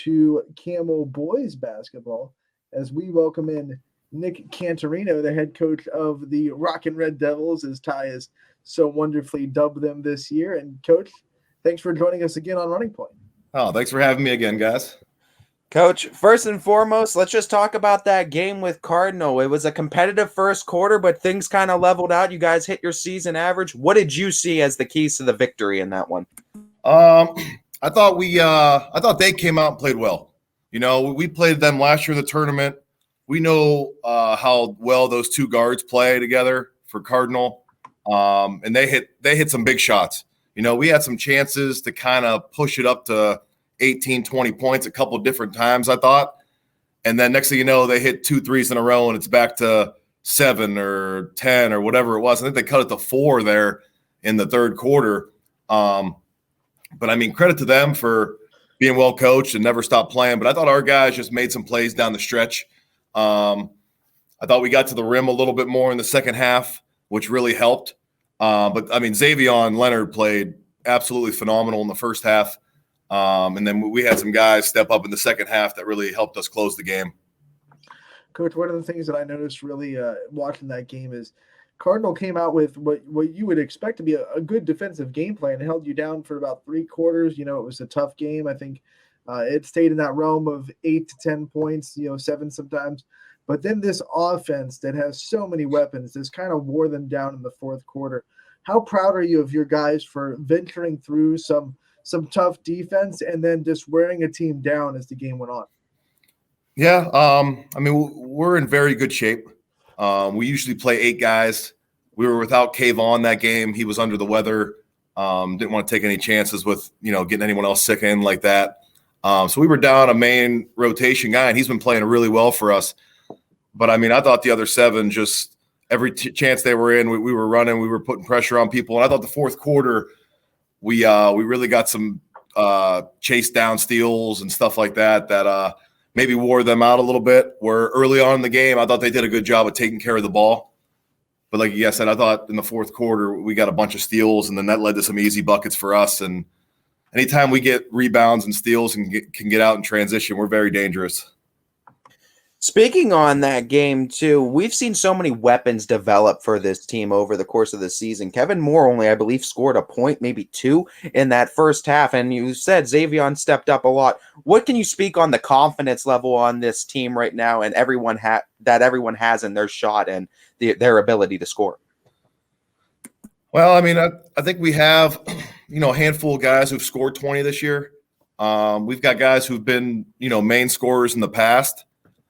to Camel boys basketball as we welcome in Nick Cantorino, the head coach of the Rockin' Red Devils, as Ty has so wonderfully dubbed them this year. And Coach, thanks for joining us again on Running Point. Oh, thanks for having me again, guys. Coach, first and foremost, let's just talk about that game with Cardinal. It was a competitive first quarter, but things kind of leveled out. You guys hit your season average. What did you see as the keys to the victory in that one? I thought they came out and played well. You know, we played them last year in the tournament. We know how well those two guards play together for Cardinal, and they hit some big shots. You know, we had some chances to kind of push it up to 18, 20 points a couple of different times, I thought. And then next thing you know, they hit 2 threes in a row, and it's back to 7 or 10 or whatever it was. I think they cut it to 4 there in the third quarter. But, I mean, credit to them for being well coached and never stopped playing. But I thought our guys just made some plays down the stretch. I thought we got to the rim a little bit more in the second half, which really helped. But, I mean, Xavier Leonard played absolutely phenomenal in the first half. And then we had some guys step up in the second half that really helped us close the game. Coach, one of the things that I noticed really watching that game is Cardinal came out with what you would expect to be a good defensive game plan. It held you down for about 3 quarters. You know, it was a tough game. I think it stayed in that realm of 8 to 10 points, 7 sometimes. But then this offense that has so many weapons, this kind of wore them down in the fourth quarter. How proud are you of your guys for venturing through some tough defense and then just wearing a team down as the game went on? Yeah, I mean, we're in very good shape. We usually play 8 guys. We were without Kayvon that game. He was under the weather. Didn't want to take any chances with, getting anyone else sick in like that. So we were down a main rotation guy, and he's been playing really well for us. But, I mean, I thought the other 7 just every chance they were in, we were running. We were putting pressure on people. And I thought the fourth quarter we really got some chase down steals and stuff like that maybe wore them out a little bit, where early on in the game I thought they did a good job of taking care of the ball. But like you guys said, I thought in the fourth quarter we got a bunch of steals, and then that led to some easy buckets for us. And anytime we get rebounds and steals and can get out in transition, we're very dangerous. Speaking on that game, too, we've seen so many weapons develop for this team over the course of the season. Kevin Moore only, I believe, scored a point, maybe 2 in that first half. And you said Xavier stepped up a lot. What can you speak on the confidence level on this team right now and everyone has in their shot and their ability to score? Well, I mean, I think we have, a handful of guys who've scored 20 this year. We've got guys who've been, main scorers in the past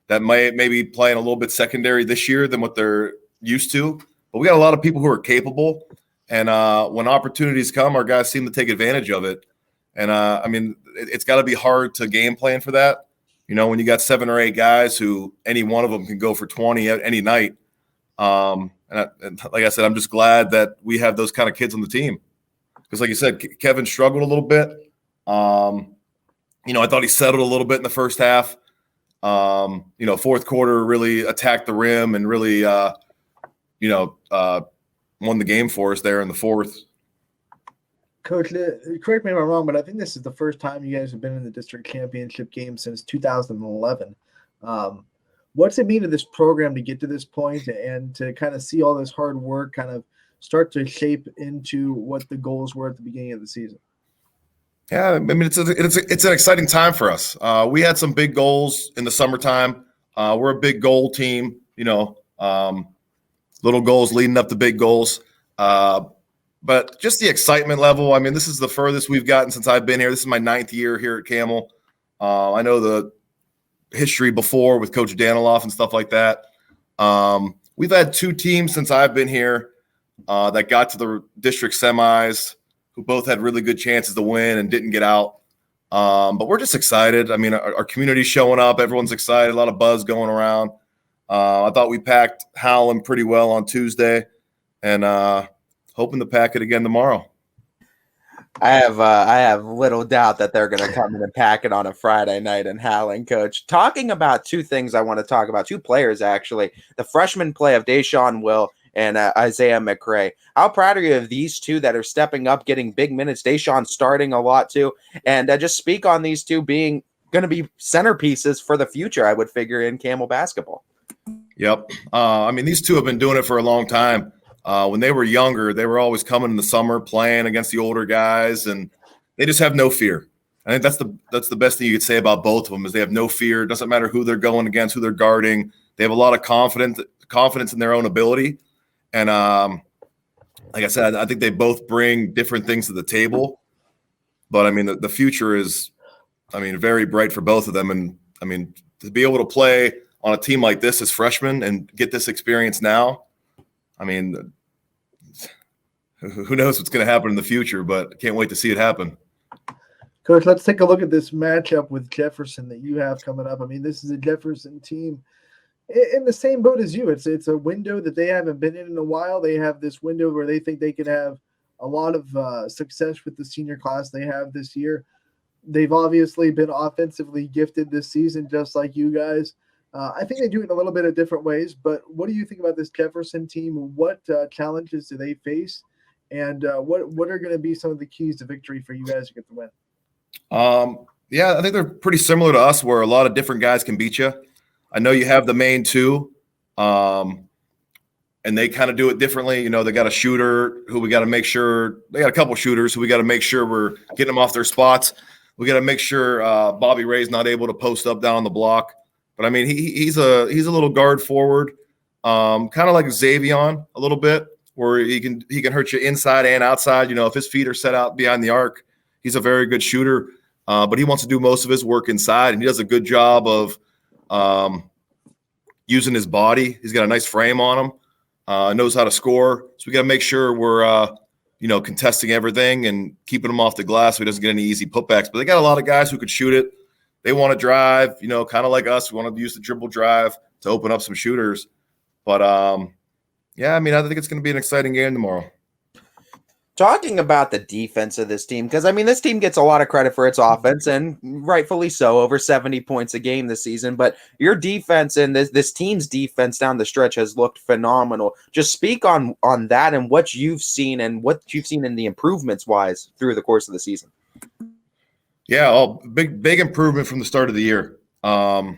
that maybe playing a little bit secondary this year than what they're used to. But we got a lot of people who are capable. And when opportunities come, our guys seem to take advantage of it. And, I mean, it's got to be hard to game plan for that. When you got 7 or 8 guys who any one of them can go for 20 at any night. And like I said, I'm just glad that we have those kind of kids on the team. Because like you said, Kevin struggled a little bit. I thought he settled a little bit in the first half. Fourth quarter really attacked the rim and really, won the game for us there in the fourth. Coach, correct me if I'm wrong, but I think this is the first time you guys have been in the district championship game since 2011. What's it mean to this program to get to this point and to kind of see all this hard work kind of start to shape into what the goals were at the beginning of the season? Yeah, I mean, it's an exciting time for us. We had some big goals in the summertime. We're a big goal team, little goals leading up to big goals. But just the excitement level, I mean, this is the furthest we've gotten since I've been here. This is my 9th year here at Camel. I know the history before with Coach Daniloff and stuff like that. We've had 2 teams since I've been here that got to the district semis, who both had really good chances to win and didn't get out. But we're just excited. I mean, our community's showing up. Everyone's excited. A lot of buzz going around. I thought we packed Howland pretty well on Tuesday, and hoping to pack it again tomorrow. I have little doubt that they're going to come in and pack it on a Friday night in Howland, Coach. Talking about 2 things I want to talk about, 2 players, actually. The freshman play of Deshaun Will and Isaiah McRae. How proud are you of these 2 that are stepping up, getting big minutes? Deshaun starting a lot too. And just speak on these 2 being going to be centerpieces for the future, I would figure, in Camel basketball. Yep. I mean, these two have been doing it for a long time. When they were younger, they were always coming in the summer playing against the older guys, and they just have no fear. I think that's the best thing you could say about both of them is they have no fear. It doesn't matter who they're going against, who they're guarding. They have a lot of confidence in their own ability. And like I said, I think they both bring different things to the table. But, I mean, the future is, I mean, very bright for both of them. And, I mean, to be able to play on a team like this as freshmen and get this experience now, I mean, who knows what's going to happen in the future, but can't wait to see it happen. Coach, let's take a look at this matchup with Jefferson that you have coming up. I mean, this is a Jefferson team in the same boat as you. It's a window that they haven't been in a while. They have this window where they think they can have a lot of success with the senior class they have this year. They've obviously been offensively gifted this season, just like you guys. I think they do it in a little bit of different ways, but what do you think about this Jefferson team? What challenges do they face? And what are going to be some of the keys to victory for you guys to get the win? Yeah, I think they're pretty similar to us where a lot of different guys can beat you. I know you have the main two, and they kind of do it differently. You know, they got a shooter who we got to make sure – they got a couple shooters who we got to make sure we're getting them off their spots. We got to make sure Bobby Ray's not able to post up down on the block. But, I mean, he's a little guard forward, kind of like Xavion a little bit, where he can hurt you inside and outside. You know, if his feet are set out behind the arc, he's a very good shooter. But he wants to do most of his work inside, and he does a good job of using his body. He's got a nice frame on him, knows how to score. So we got to make sure we're contesting everything and keeping him off the glass so he doesn't get any easy putbacks. But they got a lot of guys who could shoot it. They want to drive, kind of like us. We want to use the dribble drive to open up some shooters. But, yeah, I mean, I think it's going to be an exciting game tomorrow. Talking about the defense of this team, because, I mean, this team gets a lot of credit for its offense, and rightfully so, over 70 points a game this season. But your defense and this team's defense down the stretch has looked phenomenal. Just speak on that and what you've seen and what you've seen in the improvements-wise through the course of the season. Yeah, big improvement from the start of the year. But,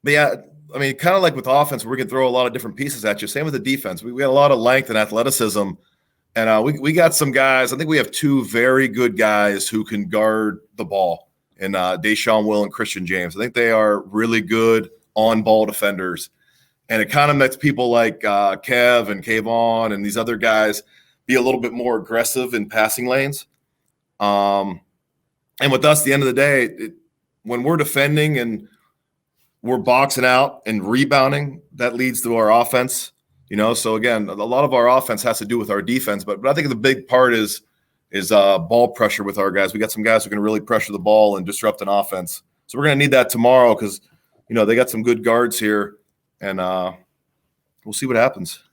yeah, I mean, kind of like with offense, we can throw a lot of different pieces at you. Same with the defense. We got a lot of length and athleticism. And we got some guys. I think we have two very good guys who can guard the ball in Deshaun Will and Christian James. I think they are really good on-ball defenders. And it kind of makes people like Kev and Kayvon and these other guys be a little bit more aggressive in passing lanes. And with us, at the end of the day, when we're defending and we're boxing out and rebounding, that leads to our offense. So again, a lot of our offense has to do with our defense, but I think the big part is ball pressure with our guys. We got some guys who can really pressure the ball and disrupt an offense. So we're going to need that tomorrow because, they got some good guards here, and we'll see what happens.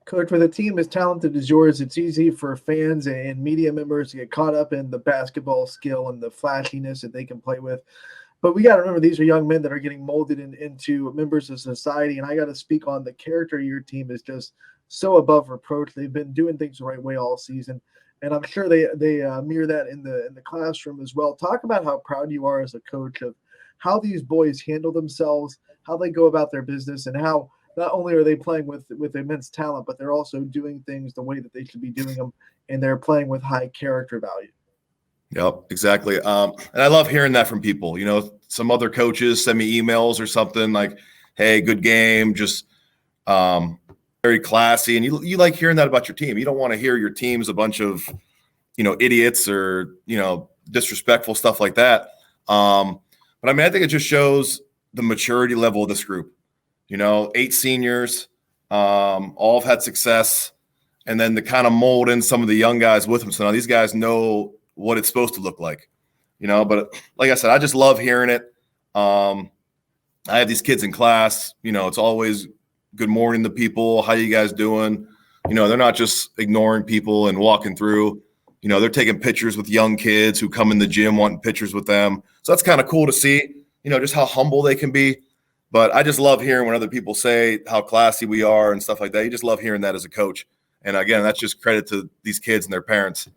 Coach, with a team as talented as yours, it's easy for fans and media members to get caught up in the basketball skill and the flashiness that they can play with. But we got to remember these are young men that are getting molded into members of society. And I got to speak on the character of your team is just so above reproach. They've been doing things the right way all season. And I'm sure they mirror that in the classroom as well. Talk about how proud you are as a coach of how these boys handle themselves, how they go about their business, and how not only are they playing with immense talent, but they're also doing things the way that they should be doing them. And they're playing with high character value. Yep, exactly. And I love hearing that from people. Some other coaches send me emails or something like, hey, good game, just very classy. And you like hearing that about your team. You don't want to hear your team's a bunch of, idiots or, disrespectful stuff like that. But I mean, I think it just shows the maturity level of this group. 8 seniors, all have had success, and then to kind of mold in some of the young guys with them. So now these guys know what it's supposed to look like, but like I said, I just love hearing it. I have these kids in class, it's always good morning to people. How you guys doing? They're not just ignoring people and walking through, they're taking pictures with young kids who come in the gym wanting pictures with them. So that's kind of cool to see, just how humble they can be. But I just love hearing when other people say how classy we are and stuff like that. You just love hearing that as a coach. And again, that's just credit to these kids and their parents.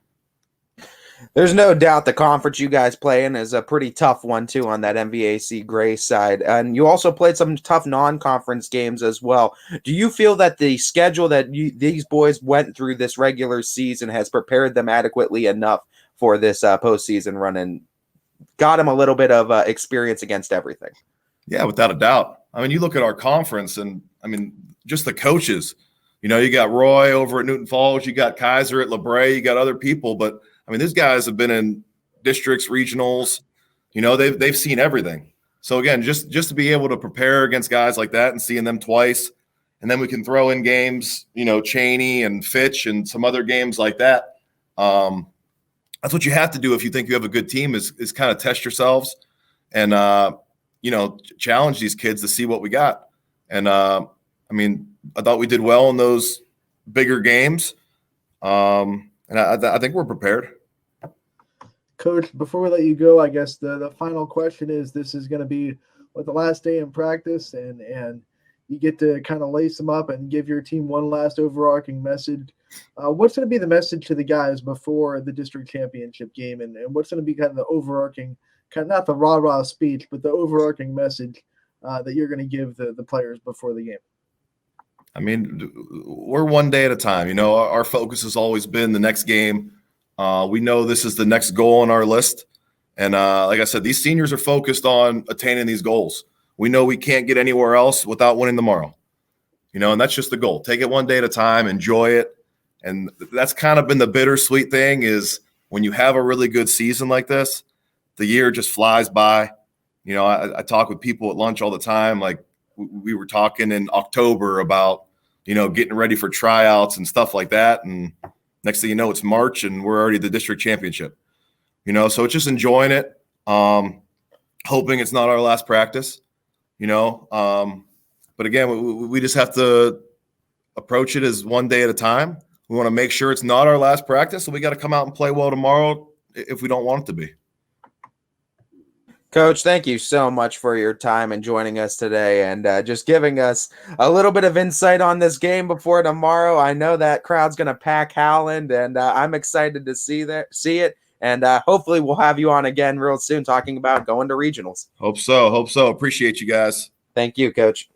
There's no doubt the conference you guys play in is a pretty tough one too on that MVAC Gray side, and you also played some tough non-conference games as well. Do you feel that the schedule that these boys went through this regular season has prepared them adequately enough for this postseason run and got them a little bit of experience against everything? Yeah, without a doubt. I mean, you look at our conference, and I mean, just the coaches. You know, you got Roy over at Newton Falls, you got Kaiser at LeBray, you got other people, but I mean, these guys have been in districts, regionals. You know, they've seen everything. So again, just to be able to prepare against guys like that and seeing them twice, and then we can throw in games, you know, Cheney and Fitch and some other games like that. That's what you have to do if you think you have a good team is kind of test yourselves and you know, challenge these kids to see what we got. And I mean, I thought we did well in those bigger games, and I think we're prepared. Coach, before we let you go, I guess the final question is, this is going to be with the last day in practice, and you get to kind of lace them up and give your team one last overarching message. What's going to be the message to the guys before the district championship game, and what's going to be kind of the overarching, kind of not the rah-rah speech, but the overarching message that you're going to give the players before the game? I mean, we're one day at a time. You know, our focus has always been the next game. We know this is the next goal on our list. And like I said, these seniors are focused on attaining these goals. We know we can't get anywhere else without winning tomorrow. You know, and that's just the goal. Take it one day at a time, enjoy it. And that's kind of been the bittersweet thing is when you have a really good season like this, the year just flies by. You know, I talk with people at lunch all the time. Like we were talking in October about, you know, getting ready for tryouts and stuff like that. And next thing you know, it's March and we're already the district championship, you know? So it's just enjoying it. Hoping it's not our last practice, you know? But again, we just have to approach it as one day at a time. We want to make sure it's not our last practice. So we got to come out and play well tomorrow if we don't want it to be. Coach, thank you so much for your time and joining us today and just giving us a little bit of insight on this game before tomorrow. I know that crowd's going to pack Howland, and I'm excited to see it. And hopefully we'll have you on again real soon talking about going to regionals. Hope so. Appreciate you guys. Thank you, Coach.